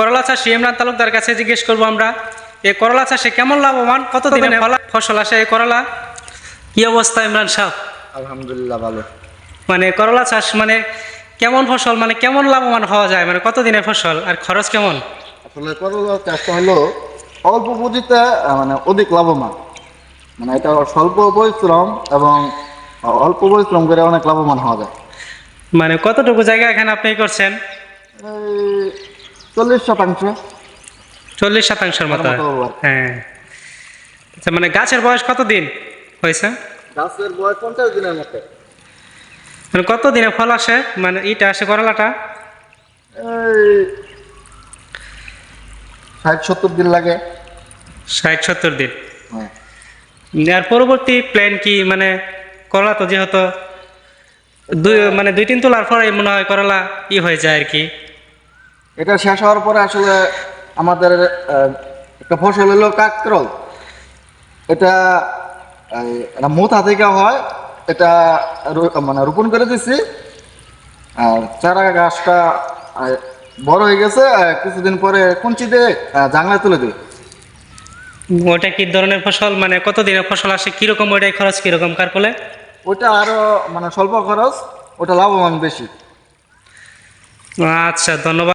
করলা চাষি ইমরান তালুকদার কাছে জিজ্ঞেস করবো আমরা, এই করলা চাষে কেমন লাভবান, কতদিনে ফসল আসে এই করলা? কি অবস্থা ইমরান সাহেব? আলহামদুলিল্লাহ ভালো। মানে করলা চাষ মানে কেমন ফসল, মানে কেমন লাভবান হওয়া যায়, মানে কতদিনের ফসল আর খরচ কেমন? আসলে করলা চাষটা হলো অল্প পুঁজিতে মানে অধিক লাভবান। মানে এটা স্বল্প পরিশ্রম এবং অল্প পরিশ্রম করে অনেক লাভবান হওয়া যায়। মানে কতটুকু জায়গা এখানে আপনি করছেন? এই 40%। 40% মতো। তার মতো হবে। হ্যাঁ, আচ্ছা, মানে গাছের বয়স কতদিন হয়েছে? গাছের বয়স 50 দিনের মতো। মানে কত দিনে ফল আসে, মানে ইটা আসে করলাটা? এই 60-70 দিন লাগে। 60-70 দিন। হ্যাঁ। আর পরবর্তী প্ল্যান কি, মানে করলা তো যেহেতু মানে 2-3 তোলার পরে মনে হয় করলা হয়ে যায় আর কি। এটা শেষ হওয়ার পরে আসলে আমাদের একটা ফসল হলো কাকরল। এটা এটা মোথা থেকে হয়। এটা মানে রোপণ করে দিছি। আর চারা গাছটা বড় হয়ে গেছে। কিছুদিন পরে কঞ্চি দিয়ে জাংলায় তুলে দিই। ওটা কি ধরনের ফসল, মানে কত দিনের ফসল আসে, কিরকম, ওইটাই খরচ কিরকম কার ফলে? ওটা আরো মানে স্বল্প খরচ, ওটা লাভবান বেশি। আচ্ছা, ধন্যবাদ।